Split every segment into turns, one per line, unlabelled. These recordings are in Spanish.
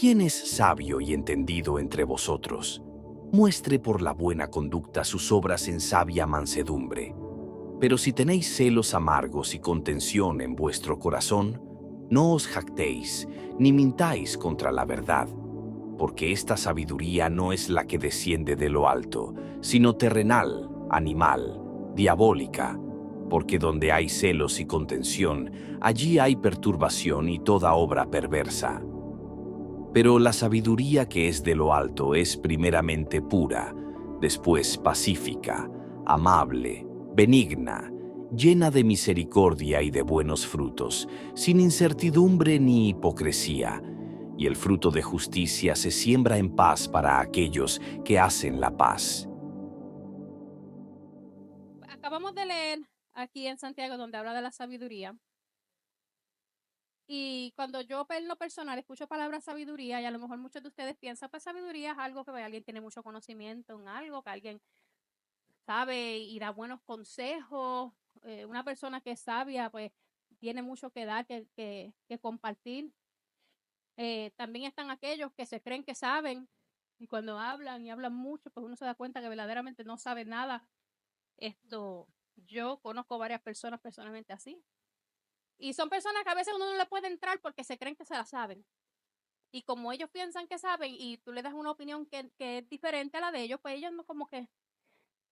¿Quién es sabio y entendido entre vosotros? Muestre por la buena conducta sus obras en sabia mansedumbre. Pero si tenéis celos amargos y contención en vuestro corazón, no os jactéis, ni mintáis contra la verdad, porque esta sabiduría no es la que desciende de lo alto, sino terrenal, animal, diabólica, porque donde hay celos y contención, allí hay perturbación y toda obra perversa. Pero la sabiduría que es de lo alto es primeramente pura, después pacífica, amable, benigna, llena de misericordia y de buenos frutos, sin incertidumbre ni hipocresía, y el fruto de justicia se siembra en paz para aquellos que hacen la paz.
Acabamos de leer aquí en Santiago donde habla de la sabiduría. Y cuando yo en lo personal escucho palabra sabiduría, y a lo mejor muchos de ustedes piensan, pues sabiduría es algo que alguien tiene mucho conocimiento en algo, que alguien sabe y da buenos consejos. Una persona que es sabia, pues tiene mucho que dar, que compartir. También están aquellos que se creen que saben y cuando hablan y hablan mucho, pues uno se da cuenta que verdaderamente no sabe nada. Yo conozco varias personas personalmente así. Y son personas que a veces uno no le puede entrar porque se creen que se la saben. Y como ellos piensan que saben y tú le das una opinión que es diferente a la de ellos, pues ellos no como que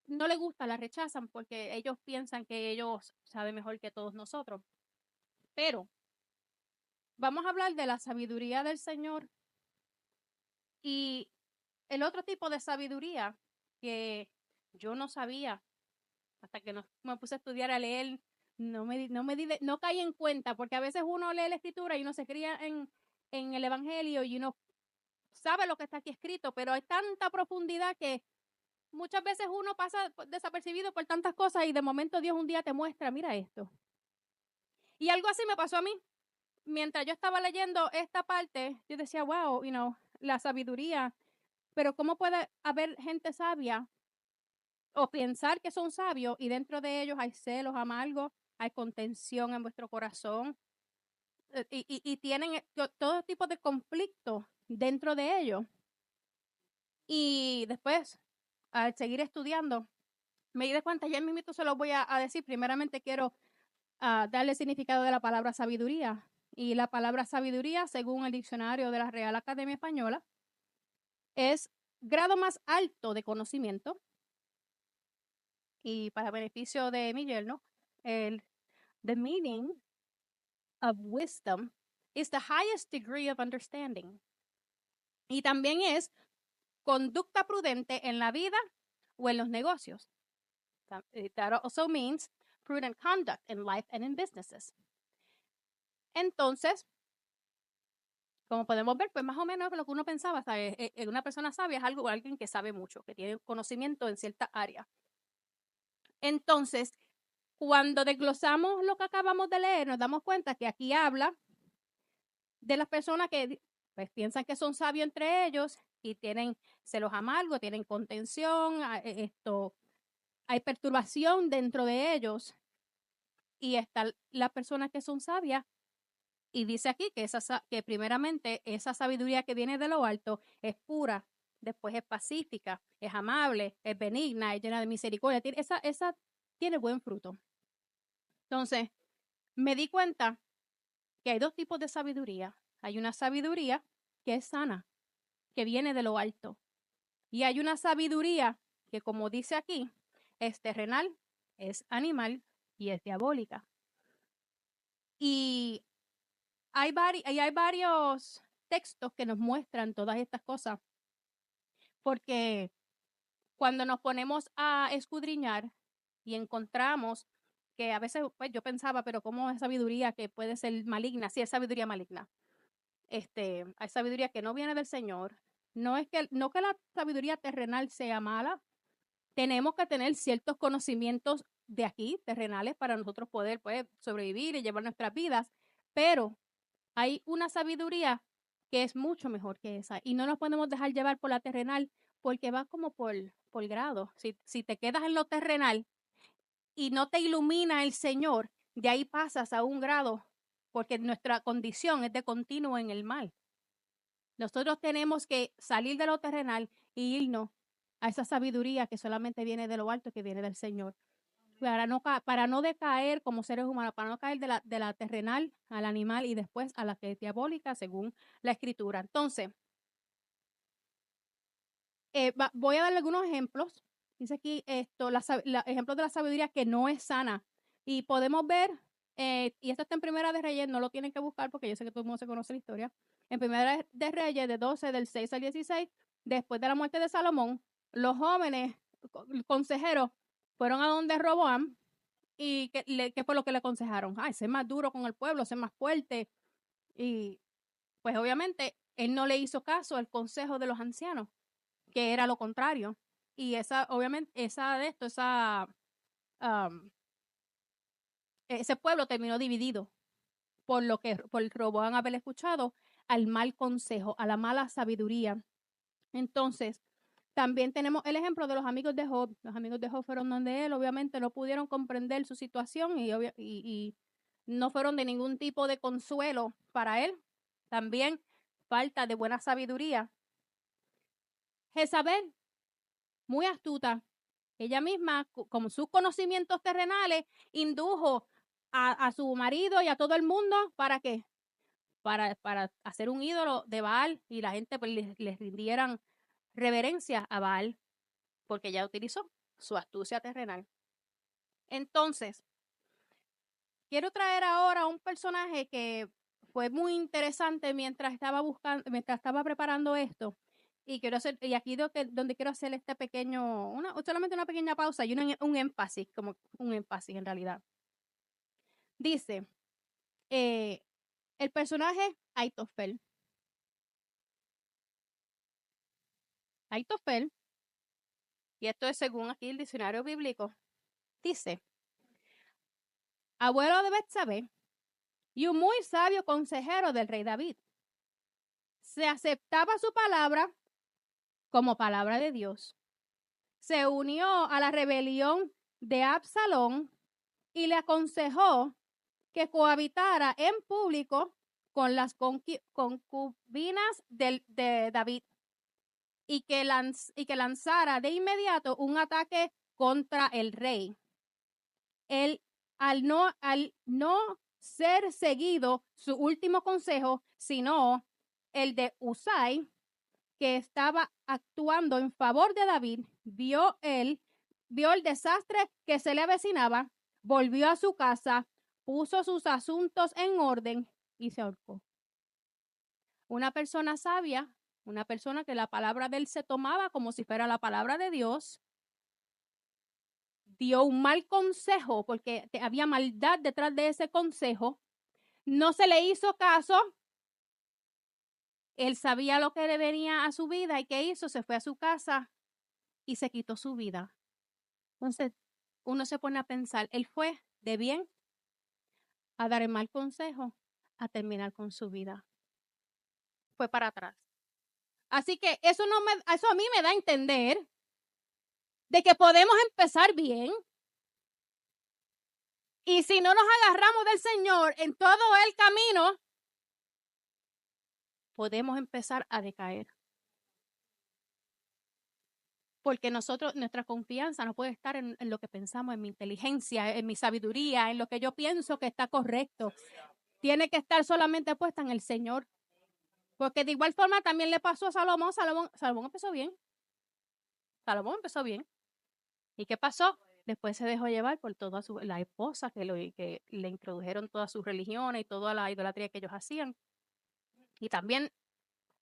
no les gusta, la rechazan porque ellos piensan que ellos saben mejor que todos nosotros. Pero vamos a hablar de la sabiduría del Señor y el otro tipo de sabiduría que yo no sabía hasta que no, me puse a estudiar, a leer, no caí en cuenta, porque a veces uno lee la escritura y uno se cría en el evangelio y uno sabe lo que está aquí escrito, pero hay tanta profundidad que muchas veces uno pasa desapercibido por tantas cosas y de momento Dios un día te muestra, mira esto. Y algo así me pasó a mí. Mientras yo estaba leyendo esta parte, yo decía, wow, la sabiduría, pero ¿cómo puede haber gente sabia o pensar que son sabios y dentro de ellos hay celos amargos, hay contención en vuestro corazón y tienen todo tipo de conflictos dentro de ellos? Y después, al seguir estudiando, me di de cuenta, ya mismo se los voy a decir. Primeramente quiero darle significado de la palabra sabiduría. Y la palabra sabiduría, según el diccionario de la Real Academia Española, es grado más alto de conocimiento. Y para beneficio de mi yerno, the meaning of wisdom is the highest degree of understanding. Y también es conducta prudente en la vida o en los negocios. That also means prudent conduct in life and in businesses. Entonces, como podemos ver, pues más o menos lo que uno pensaba, ¿sabes? Una persona sabia es alguien que sabe mucho, que tiene conocimiento en cierta área. Entonces, cuando desglosamos lo que acabamos de leer, nos damos cuenta que aquí habla de las personas que pues, piensan que son sabios entre ellos y tienen celos amargos, tienen contención, hay perturbación dentro de ellos. Y están las personas que son sabias. Y dice aquí que primeramente esa sabiduría que viene de lo alto es pura, después es pacífica, es amable, es benigna, es llena de misericordia. Esa tiene buen fruto. Entonces, me di cuenta que hay dos tipos de sabiduría. Hay una sabiduría que es sana, que viene de lo alto. Y hay una sabiduría que, como dice aquí, es terrenal, es animal y es diabólica. Y hay varios textos que nos muestran todas estas cosas, porque cuando nos ponemos a escudriñar y encontramos que a veces pues yo pensaba, pero ¿cómo es sabiduría que puede ser maligna? Sí, es sabiduría maligna. Hay sabiduría que no viene del Señor. No que la sabiduría terrenal sea mala. Tenemos que tener ciertos conocimientos de aquí, terrenales, para nosotros poder pues, sobrevivir y llevar nuestras vidas, pero hay una sabiduría que es mucho mejor que esa y no nos podemos dejar llevar por la terrenal porque va como por grado. Si te quedas en lo terrenal y no te ilumina el Señor, de ahí pasas a un grado porque nuestra condición es de continuo en el mal. Nosotros tenemos que salir de lo terrenal y irnos a esa sabiduría que solamente viene de lo alto, que viene del Señor. Para no decaer como seres humanos, para no caer de la terrenal al animal y después a la que es diabólica, según la Escritura. Entonces, voy a darle algunos ejemplos. Dice aquí ejemplos de la sabiduría que no es sana. Y podemos ver, y esto está en Primera de Reyes, no lo tienen que buscar porque yo sé que todo el mundo se conoce la historia. En Primera de Reyes, de 12, del 6 al 16, después de la muerte de Salomón, los jóvenes consejeros fueron a donde Roboam y ¿qué fue lo que le aconsejaron? Ay, ser más duro con el pueblo, ser más fuerte. Y pues obviamente él no le hizo caso al consejo de los ancianos, que era lo contrario. Y obviamente, ese pueblo terminó dividido por Roboam haber escuchado al mal consejo, a la mala sabiduría. Entonces, también tenemos el ejemplo de los amigos de Job. Los amigos de Job fueron donde él, obviamente no pudieron comprender su situación y no fueron de ningún tipo de consuelo para él. También falta de buena sabiduría. Jezabel, muy astuta, ella misma, con sus conocimientos terrenales, indujo a su marido y a todo el mundo, ¿para qué? Para hacer un ídolo de Baal y la gente pues, les rindieran reverencia a Baal, porque ella utilizó su astucia terrenal. Entonces, quiero traer ahora un personaje que fue muy interesante mientras estaba preparando esto. Y aquí donde quiero hacer este pequeño, solamente una pequeña pausa y un énfasis, como un énfasis en realidad. Dice, el personaje Aitofel. Aitofel, y esto es según aquí el diccionario bíblico, dice, abuelo de Betsabé y un muy sabio consejero del rey David. Se aceptaba su palabra como palabra de Dios. Se unió a la rebelión de Absalón y le aconsejó que cohabitara en público con las concubinas de David y que lanzara de inmediato un ataque contra el rey. Al no ser seguido su último consejo, sino el de Usai, que estaba actuando en favor de David, vio el desastre que se le avecinaba, volvió a su casa, puso sus asuntos en orden y se ahorcó. Una persona sabia, una persona que la palabra de él se tomaba como si fuera la palabra de Dios, dio un mal consejo porque había maldad detrás de ese consejo, no se le hizo caso. Él sabía lo que le venía a su vida y ¿qué hizo? Se fue a su casa y se quitó su vida. Entonces, uno se pone a pensar, él fue de bien a dar el mal consejo, a terminar con su vida. Fue para atrás. Así que eso a mí me da a entender de que podemos empezar bien. Y si no nos agarramos del Señor en todo el camino, podemos empezar a decaer. Porque nuestra confianza no puede estar en lo que pensamos, en mi inteligencia, en mi sabiduría, en lo que yo pienso que está correcto. Tiene que estar solamente puesta en el Señor. Porque de igual forma también le pasó a Salomón. Salomón empezó bien. Salomón empezó bien. ¿Y qué pasó? Después se dejó llevar por toda la esposa que le introdujeron todas sus religiones y toda la idolatría que ellos hacían. Y también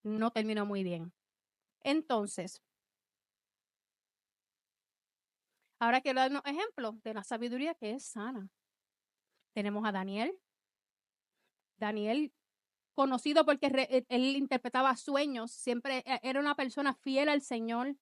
no terminó muy bien. Entonces, ahora quiero dar unos ejemplos de la sabiduría que es sana. Tenemos a Daniel. Daniel, conocido porque él interpretaba sueños, siempre era una persona fiel al Señor.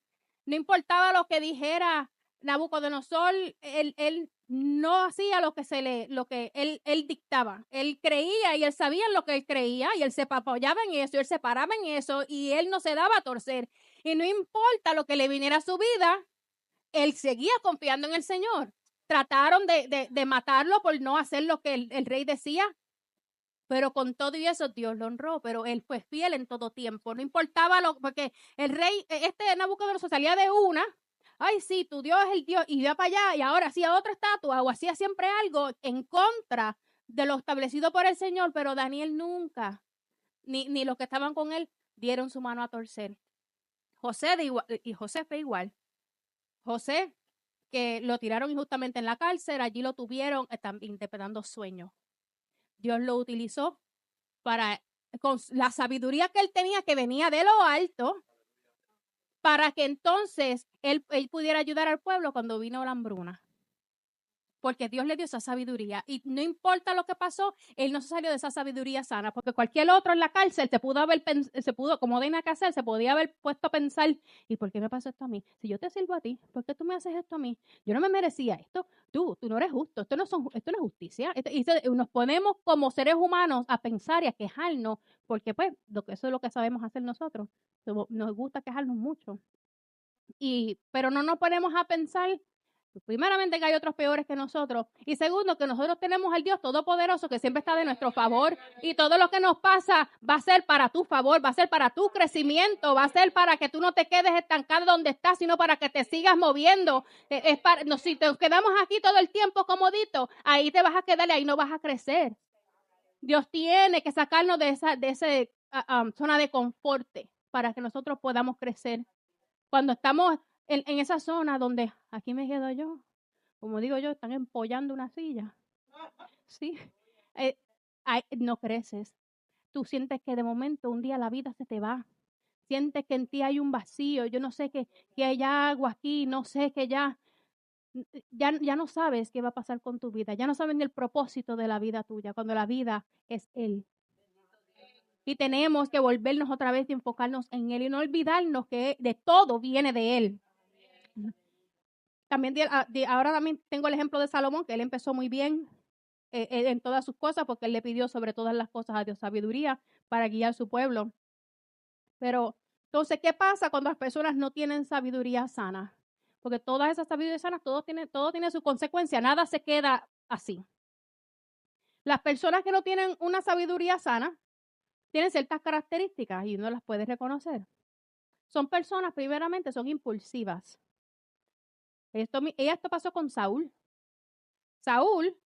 No importaba lo que dijera Nabucodonosor, él no hacía lo que él dictaba. Él creía y él sabía en lo que él creía y él se apoyaba en eso, él se paraba en eso y él no se daba a torcer. Y no importa lo que le viniera a su vida, él seguía confiando en el Señor. Trataron de matarlo por no hacer lo que el rey decía. Pero con todo y eso Dios lo honró, pero él fue fiel en todo tiempo. No importaba porque el rey, Nabucodonosor salía de una, ay sí, tu Dios es el Dios, y iba para allá y ahora hacía otra estatua o hacía siempre algo en contra de lo establecido por el Señor, pero Daniel nunca, ni los que estaban con él, dieron su mano a torcer. José fue igual. José, que lo tiraron injustamente en la cárcel, allí lo tuvieron interpretando sueños. Dios lo utilizó con la sabiduría que él tenía, que venía de lo alto, para que entonces él pudiera ayudar al pueblo cuando vino la hambruna. Porque Dios le dio esa sabiduría. Y no importa lo que pasó, él no se salió de esa sabiduría sana. Porque cualquier otro en la cárcel como de que hacer, se podía haber puesto a pensar, ¿y por qué me pasó esto a mí? Si yo te sirvo a ti, ¿por qué tú me haces esto a mí? Yo no me merecía esto. Tú no eres justo. Esto no es justicia. Y nos ponemos como seres humanos a pensar y a quejarnos, porque pues eso es lo que sabemos hacer nosotros. Nos gusta quejarnos mucho. Pero no nos ponemos a pensar, primeramente, que hay otros peores que nosotros, y segundo, que nosotros tenemos al Dios Todopoderoso que siempre está de nuestro favor, y todo lo que nos pasa va a ser para tu favor, va a ser para tu crecimiento, va a ser para que tú no te quedes estancado donde estás, sino para que te sigas moviendo. Si te quedamos aquí todo el tiempo comodito, ahí te vas a quedar y ahí no vas a crecer. Dios tiene que sacarnos de esa zona de confort para que nosotros podamos crecer. Cuando estamos en esa zona donde aquí me quedo yo, como digo yo, están empollando una silla. Sí, no creces. Tú sientes que de momento un día la vida se te va. Sientes que en ti hay un vacío. Yo no sé que hay agua aquí, no sé que ya no sabes qué va a pasar con tu vida. Ya no sabes ni el propósito de la vida tuya, cuando la vida es Él. Y tenemos que volvernos otra vez y enfocarnos en Él y no olvidarnos que de todo viene de Él. También ahora también tengo el ejemplo de Salomón, que él empezó muy bien en todas sus cosas, porque él le pidió sobre todas las cosas a Dios sabiduría para guiar su pueblo. Pero entonces, ¿qué pasa cuando las personas no tienen sabiduría sana? Porque todas esas sabidurías sanas, todo tiene su consecuencia, nada se queda así. Las personas que no tienen una sabiduría sana tienen ciertas características y uno las puede reconocer. Son personas, primeramente, son impulsivas. Esto pasó con Saúl. Saúl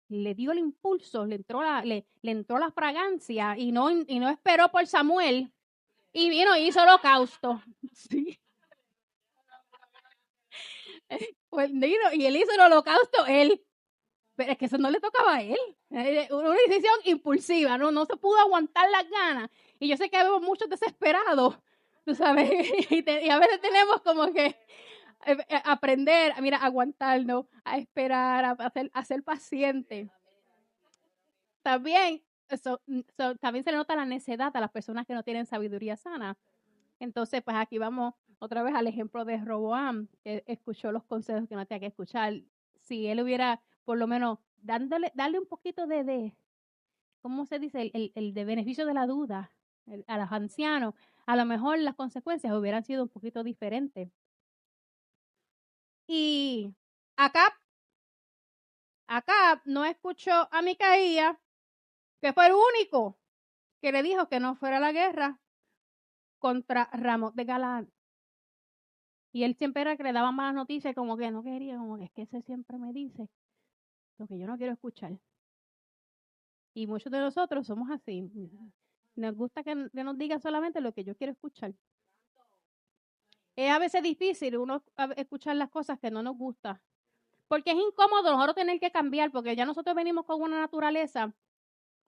le dio el impulso, le entró la fragancia y no esperó por Samuel y vino y hizo holocausto. Sí. Pues vino y él hizo el holocausto él. Pero es que eso no le tocaba a él. Una decisión impulsiva, no se pudo aguantar las ganas. Y yo sé que vemos muchos desesperados, tú sabes, y a veces tenemos como que aprender, mira, aguantarnos, a esperar, a ser paciente. También, también se le nota la necedad a las personas que no tienen sabiduría sana. Entonces, pues aquí vamos otra vez al ejemplo de Roboam, que escuchó los consejos que no tenía que escuchar. Si él hubiera, por lo menos, darle un poquito ¿cómo se dice? El de beneficio de la duda a los ancianos, a lo mejor las consecuencias hubieran sido un poquito diferentes. Y acá no escuchó a Micaías, que fue el único que le dijo que no fuera a la guerra contra Ramón de Galaad. Y él siempre era que le daba malas noticias, como que no quería, como que es que ese siempre me dice lo que yo no quiero escuchar. Y muchos de nosotros somos así. Nos gusta que nos digan solamente lo que yo quiero escuchar. Es a veces difícil uno escuchar las cosas que no nos gustan. Porque es incómodo nosotros tener que cambiar, porque ya nosotros venimos con una naturaleza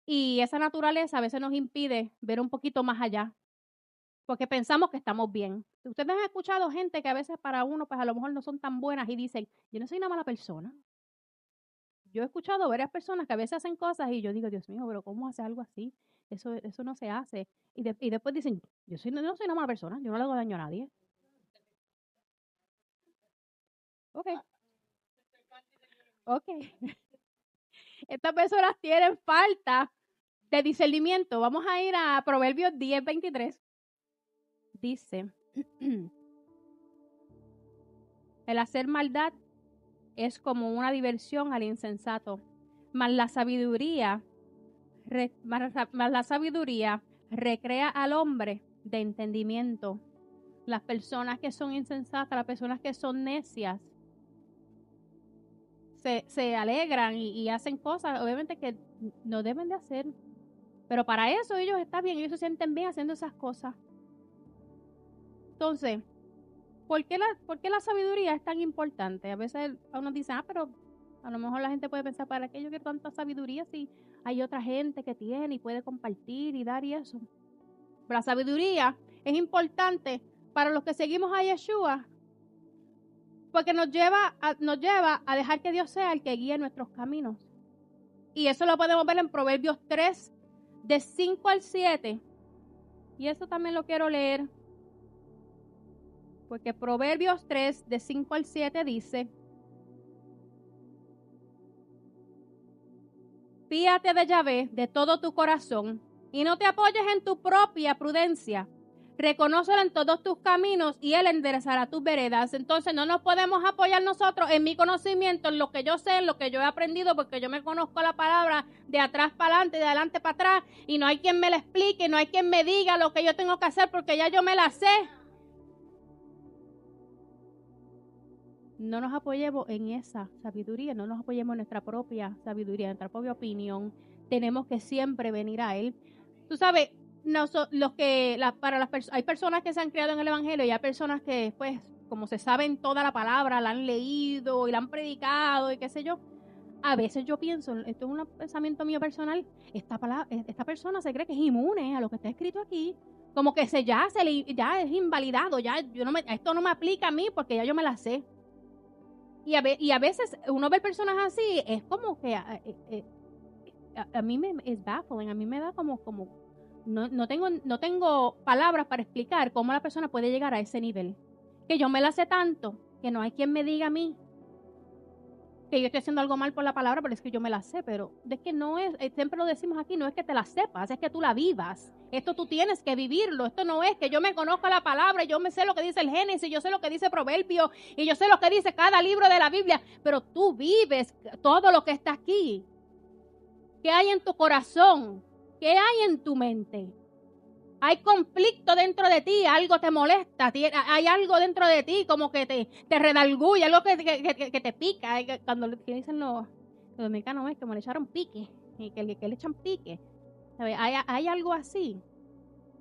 y esa naturaleza a veces nos impide ver un poquito más allá, porque pensamos que estamos bien. Ustedes han escuchado gente que a veces para uno, pues a lo mejor no son tan buenas y dicen, yo no soy una mala persona. Yo he escuchado varias personas que a veces hacen cosas y yo digo, Dios mío, pero ¿cómo hace algo así? Eso no se hace. Y después dicen, no soy una mala persona, yo no le hago daño a nadie. Ok. Estas personas tienen falta de discernimiento. Vamos a ir a Proverbios 10:23. Dice, el hacer maldad es como una diversión al insensato, mas la sabiduría Mas la sabiduría recrea al hombre de entendimiento. Las personas que son insensatas, las personas que son necias, se alegran y hacen cosas, obviamente, que no deben de hacer. Pero para eso ellos están bien, ellos se sienten bien haciendo esas cosas. Entonces, ¿por qué la sabiduría es tan importante? A veces uno dice, pero a lo mejor la gente puede pensar, ¿para qué yo quiero tanta sabiduría si hay otra gente que tiene y puede compartir y dar y eso? Pero la sabiduría es importante para los que seguimos a Yeshua, porque nos lleva a dejar que Dios sea el que guíe nuestros caminos. Y eso lo podemos ver en Proverbios 3, de 5 al 7. Y eso también lo quiero leer, porque Proverbios 3, de 5 al 7 dice: Fíate de Yahvé de todo tu corazón y no te apoyes en tu propia prudencia. Reconócelo en todos tus caminos y Él enderezará tus veredas. Entonces no nos podemos apoyar nosotros en mi conocimiento, en lo que yo sé, en lo que yo he aprendido, porque yo me conozco la palabra de atrás para adelante, de adelante para atrás, y no hay quien me la explique, no hay quien me diga lo que yo tengo que hacer porque ya yo me la sé. No nos apoyemos en esa sabiduría, no nos apoyemos en nuestra propia sabiduría, en nuestra propia opinión. Tenemos que siempre venir a Él. Tú sabes, hay personas que se han criado en el Evangelio y hay personas que, pues, como se saben toda la palabra, la han leído y la han predicado y qué sé yo. A veces yo pienso, esto es un pensamiento mío personal, esta persona se cree que es inmune a lo que está escrito aquí. Como que ya es invalidado, esto no me aplica a mí porque ya yo me la sé. Y a veces uno ve personas así, es como que a mí es baffling, a mí me da como no tengo palabras para explicar cómo la persona puede llegar a ese nivel. Que yo me la sé tanto, que no hay quien me diga a mí que yo estoy haciendo algo mal por la palabra, pero es que yo me la sé, pero es que no es, siempre lo decimos aquí, no es que te la sepas, es que tú la vivas. Esto tú tienes que vivirlo, esto no es que yo me conozca la palabra, yo me sé lo que dice el Génesis, yo sé lo que dice Proverbio, y yo sé lo que dice cada libro de la Biblia, pero tú vives todo lo que está aquí. ¿Qué hay en tu corazón? ¿Qué hay en tu mente? Hay conflicto dentro de ti, algo te molesta, hay algo dentro de ti como que te redalgulla, algo que te pica. Cuando dicen los dominicanos es como le echaron pique, y que le echan pique. Hay algo así.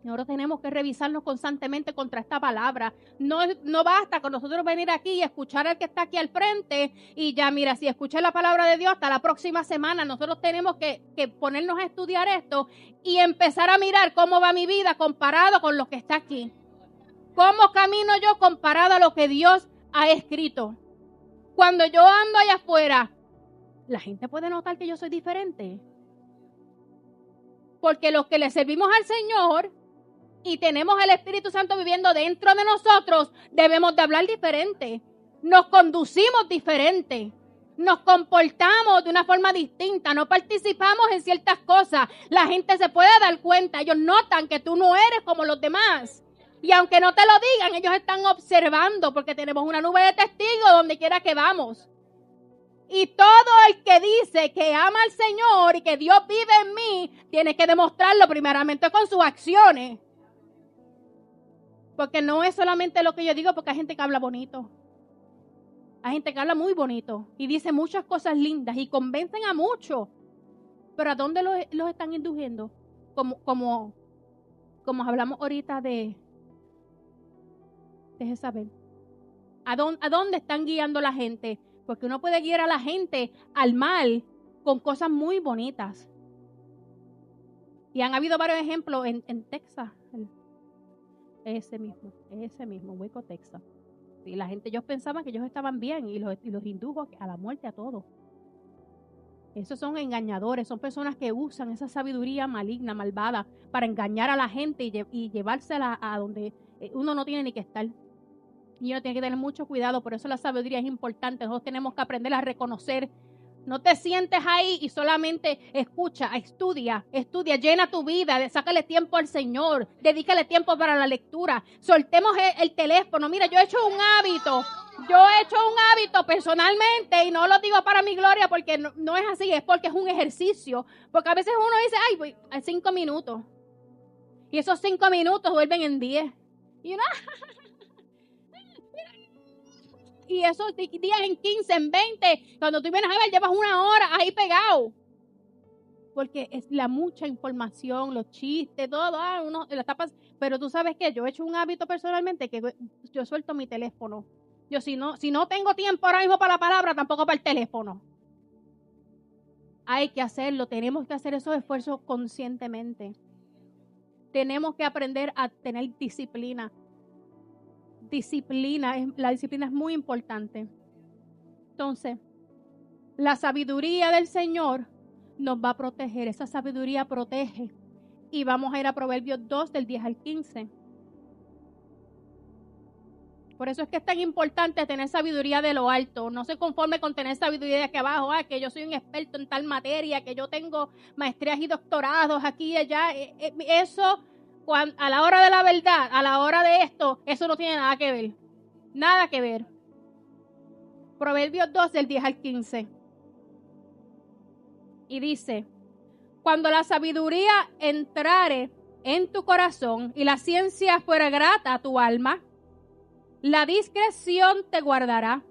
Nosotros tenemos que revisarnos constantemente contra esta palabra. No basta con nosotros venir aquí y escuchar al que está aquí al frente y ya, mira, si escuché la palabra de Dios hasta la próxima semana, nosotros tenemos que ponernos a estudiar esto y empezar a mirar cómo va mi vida comparado con lo que está aquí. ¿Cómo camino yo comparado a lo que Dios ha escrito? Cuando yo ando allá afuera, la gente puede notar que yo soy diferente. Porque los que le servimos al Señor y tenemos el Espíritu Santo viviendo dentro de nosotros, debemos de hablar diferente. Nos conducimos diferente. Nos comportamos de una forma distinta. No participamos en ciertas cosas. La gente se puede dar cuenta. Ellos notan que tú no eres como los demás. Y aunque no te lo digan, ellos están observando porque tenemos una nube de testigos donde quiera que vamos. Y todo el que dice que ama al Señor y que Dios vive en mí, tiene que demostrarlo primeramente con sus acciones. Porque no es solamente lo que yo digo, porque hay gente que habla bonito. Hay gente que habla muy bonito y dice muchas cosas lindas y convencen a muchos. Pero ¿a dónde los están induciendo? Como hablamos ahorita de Jezabel. ¿A dónde están guiando la gente? Porque uno puede guiar a la gente al mal con cosas muy bonitas. Y han habido varios ejemplos en Texas. Ese mismo, Waco, Texas. Y la gente, ellos pensaban que ellos estaban bien y los indujo a la muerte a todos. Esos son engañadores, son personas que usan esa sabiduría maligna, malvada, para engañar a la gente y llevársela a donde uno no tiene ni que estar. Y uno tiene que tener mucho cuidado, por eso la sabiduría es importante. Nosotros tenemos que aprender a reconocer. No te sientes ahí y solamente escucha, estudia, llena tu vida, sácale tiempo al Señor, dedícale tiempo para la lectura. Soltemos el teléfono. Mira, yo he hecho un hábito Yo he hecho un hábito personalmente, y no lo digo para mi gloria porque no es así, es porque es un ejercicio. Porque a veces uno dice, ay, voy a 5 minutos. Y esos 5 minutos vuelven en 10. Y uno, y esos días en 15, en 20, cuando tú vienes a ver, llevas 1 hora ahí pegado. Porque es la mucha información, los chistes, todo, pero tú sabes que yo he hecho un hábito personalmente que yo suelto mi teléfono. Yo si no tengo tiempo ahora mismo para la palabra, tampoco para el teléfono. Hay que hacerlo, tenemos que hacer esos esfuerzos conscientemente. Tenemos que aprender a tener disciplina. La disciplina es muy importante. Entonces, la sabiduría del Señor nos va a proteger. Esa sabiduría protege. Y vamos a ir a Proverbios 2, del 10 al 15. Por eso es que es tan importante tener sabiduría de lo alto. No se conforme con tener sabiduría de aquí abajo. Que yo soy un experto en tal materia, que yo tengo maestrías y doctorados aquí y allá. Eso, a la hora de la verdad, a la hora de esto, eso no tiene nada que ver. Nada que ver. Proverbios 2, del 10 al 15. Y dice: cuando la sabiduría entrare en tu corazón y la ciencia fuera grata a tu alma, la discreción te guardará,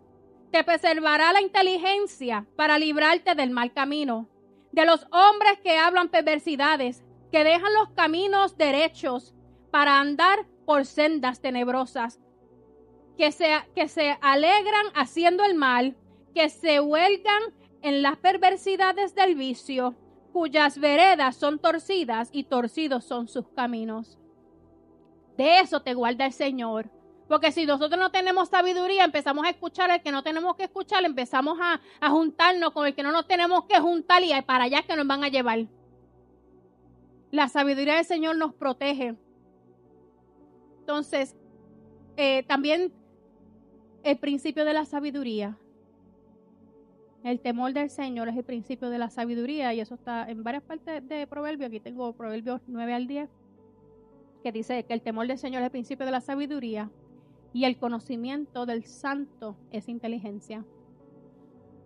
te preservará la inteligencia para librarte del mal camino, de los hombres que hablan perversidades, que dejan los caminos derechos para andar por sendas tenebrosas, que se alegran haciendo el mal, que se huelgan en las perversidades del vicio, cuyas veredas son torcidas y torcidos son sus caminos. De eso te guarda el Señor. Porque si nosotros no tenemos sabiduría, empezamos a escuchar al que no tenemos que escuchar, empezamos a juntarnos con el que no nos tenemos que juntar y para allá que nos van a llevar. La sabiduría del Señor nos protege. Entonces, también el principio de la sabiduría. El temor del Señor es el principio de la sabiduría, y eso está en varias partes de Proverbios. Aquí tengo Proverbios 9 al 10, que dice que el temor del Señor es el principio de la sabiduría y el conocimiento del santo es inteligencia.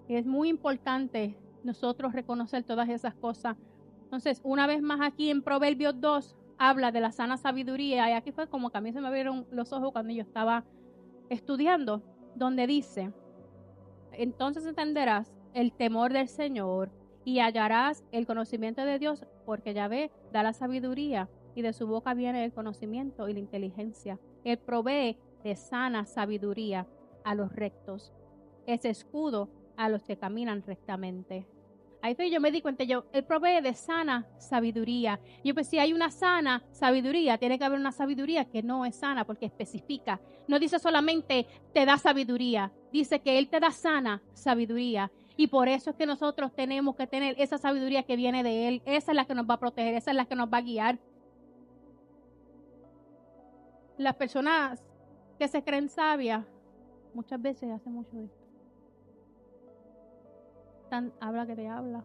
Y es muy importante nosotros reconocer todas esas cosas. Entonces, una vez más aquí en Proverbios 2 habla de la sana sabiduría, y aquí fue como que a mí se me abrieron los ojos cuando yo estaba estudiando, donde dice: entonces entenderás el temor del Señor y hallarás el conocimiento de Dios, porque Yahvé da la sabiduría y de su boca viene el conocimiento y la inteligencia. Él provee de sana sabiduría a los rectos, es escudo a los que caminan rectamente. Ahí fue yo me di cuenta, él provee de sana sabiduría. Yo pues si hay una sana sabiduría, tiene que haber una sabiduría que no es sana, porque especifica. No dice solamente te da sabiduría, dice que él te da sana sabiduría. Y por eso es que nosotros tenemos que tener esa sabiduría que viene de él. Esa es la que nos va a proteger, esa es la que nos va a guiar. Las personas que se creen sabias muchas veces hacen mucho de esto. Habla que te habla,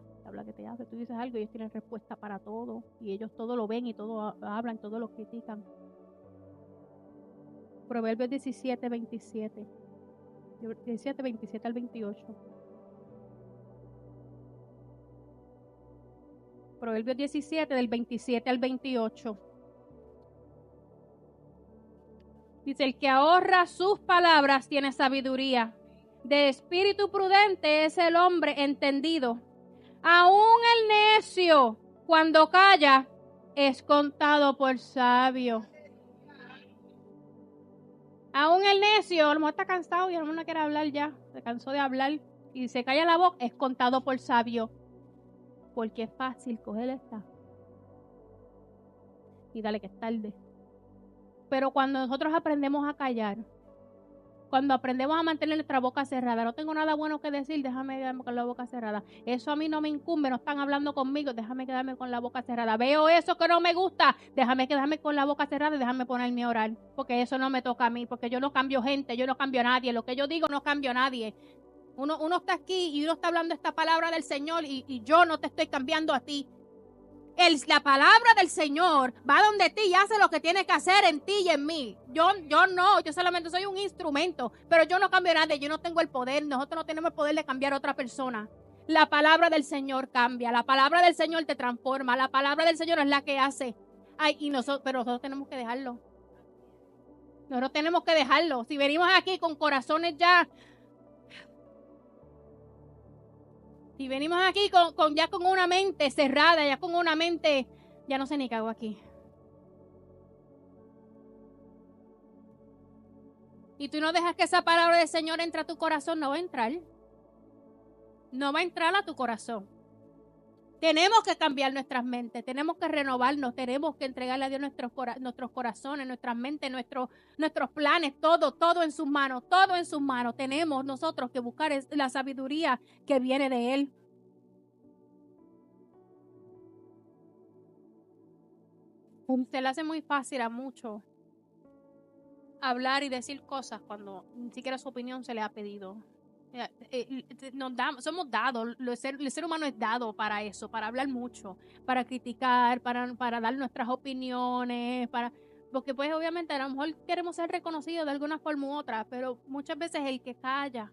tú dices algo y ellos tienen respuesta para todo, y ellos todo lo ven y todo hablan, todo lo critican. Proverbios 17, 27 al 28. Proverbios 17, del 27 al 28. Dice: el que ahorra sus palabras tiene sabiduría. De espíritu prudente es el hombre entendido. Aún el necio, cuando calla, es contado por sabio. Aún el necio, a lo mejor está cansado y a lo mejor no quiere hablar ya. Se cansó de hablar y se calla la boca, es contado por sabio. Porque es fácil coger esta y dale que es tarde. Pero cuando nosotros aprendemos a callar, cuando aprendemos a mantener nuestra boca cerrada, no tengo nada bueno que decir, déjame quedarme con la boca cerrada. Eso a mí no me incumbe, no están hablando conmigo, déjame quedarme con la boca cerrada. Veo eso que no me gusta, déjame quedarme con la boca cerrada y déjame ponerme a orar. Porque eso no me toca a mí, porque yo no cambio gente, yo no cambio a nadie. Lo que yo digo no cambio a nadie. Uno está aquí y uno está hablando esta palabra del Señor y yo no te estoy cambiando a ti. La palabra del Señor va donde ti y hace lo que tiene que hacer en ti y en mí. Yo solamente soy un instrumento, pero yo no cambio nada, yo no tengo el poder, nosotros no tenemos el poder de cambiar a otra persona. La palabra del Señor cambia, la palabra del Señor te transforma, la palabra del Señor es la que hace. Pero nosotros tenemos que dejarlo. Nosotros tenemos que dejarlo. Si venimos aquí con corazones ya... Si venimos aquí ya con una mente cerrada, ya con una mente... Ya no sé ni qué hago aquí. Y tú no dejas que esa palabra del Señor entre a tu corazón, no va a entrar. No va a entrar a tu corazón. Tenemos que cambiar nuestras mentes, tenemos que renovarnos, tenemos que entregarle a Dios nuestros corazones, nuestras mentes, nuestros planes, todo en sus manos, todo en sus manos. Tenemos nosotros que buscar la sabiduría que viene de Él. Se le hace muy fácil a muchos hablar y decir cosas cuando ni siquiera su opinión se le ha pedido. Somos dados, el ser humano es dado para eso, para hablar mucho, para criticar, para dar nuestras opiniones, porque pues obviamente a lo mejor queremos ser reconocidos de alguna forma u otra, pero muchas veces el que calla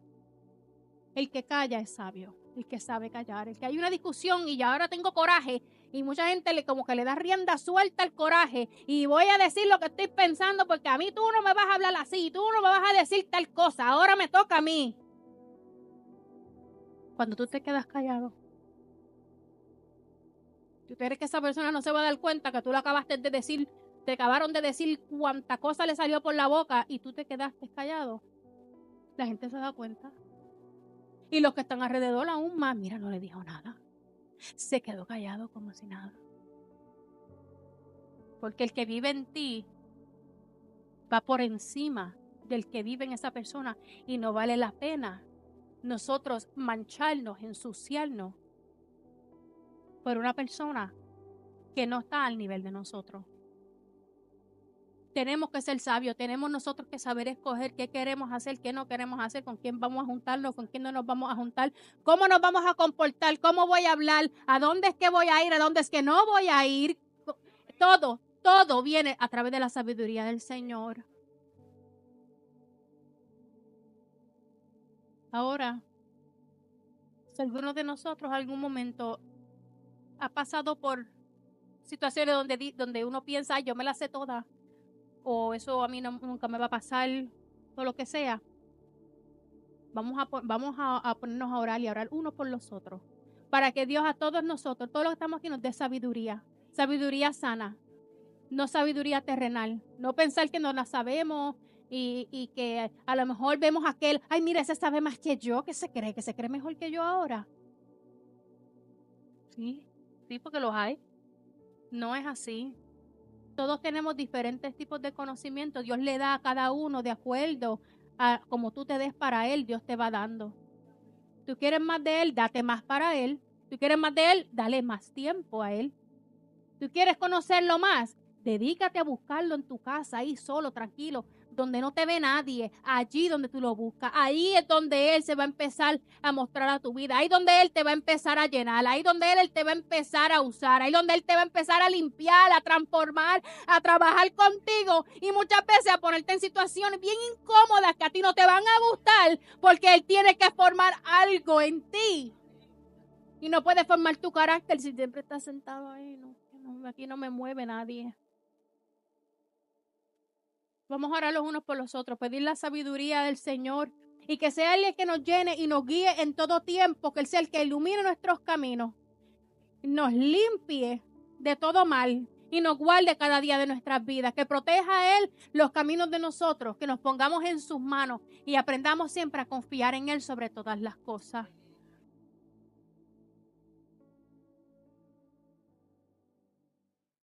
es sabio, el que sabe callar, el que hay una discusión y ya ahora tengo coraje y mucha gente como que le da rienda suelta al coraje y voy a decir lo que estoy pensando porque a mí tú no me vas a hablar así, tú no me vas a decir tal cosa, ahora me toca a mí. Cuando tú te quedas callado, ¿tú crees que esa persona no se va a dar cuenta que tú le acabaste de decir, te acabaron de decir cuánta cosa le salió por la boca y tú te quedaste callado? La gente se da cuenta. Y los que están alrededor aún más, mira, no le dijo nada. Se quedó callado como si nada. Porque el que vive en ti va por encima del que vive en esa persona y no vale la pena nosotros mancharnos, ensuciarnos por una persona que no está al nivel de nosotros. Tenemos que ser sabios, tenemos nosotros que saber escoger qué queremos hacer, qué no queremos hacer, con quién vamos a juntarnos, con quién no nos vamos a juntar, cómo nos vamos a comportar, cómo voy a hablar, a dónde es que voy a ir, a dónde es que no voy a ir. Todo viene a través de la sabiduría del Señor. Ahora, si alguno de nosotros algún momento ha pasado por situaciones donde uno piensa, yo me la sé toda, o eso a mí nunca me va a pasar, o lo que sea, vamos a ponernos a orar y a orar uno por los otros, para que Dios a todos nosotros, todos los que estamos aquí, nos dé sabiduría sana, no sabiduría terrenal, no pensar que no la sabemos y que a lo mejor vemos a aquel, ay mira, ese sabe más que yo, que se cree mejor que yo ahora. Sí, porque los hay. No es así. Todos tenemos diferentes tipos de conocimiento. Dios le da a cada uno de acuerdo a como tú te des para Él, Dios te va dando. Tú quieres más de Él, date más para Él. Tú quieres más de Él, dale más tiempo a Él. Tú quieres conocerlo más, dedícate a buscarlo en tu casa, ahí solo, tranquilo, donde no te ve nadie, allí donde tú lo buscas. Ahí es donde Él se va a empezar a mostrar a tu vida. Ahí donde Él te va a empezar a llenar. Ahí donde Él te va a empezar a usar. Ahí donde Él te va a empezar a limpiar, a transformar, a trabajar contigo. Y muchas veces a ponerte en situaciones bien incómodas que a ti no te van a gustar porque Él tiene que formar algo en ti. Y no puedes formar tu carácter si siempre estás sentado ahí. No, aquí no me mueve nadie. Vamos a orar los unos por los otros, pedir la sabiduría del Señor y que sea Él el que nos llene y nos guíe en todo tiempo, que Él sea el que ilumine nuestros caminos, nos limpie de todo mal y nos guarde cada día de nuestras vidas, que proteja a Él los caminos de nosotros, que nos pongamos en sus manos y aprendamos siempre a confiar en Él sobre todas las cosas.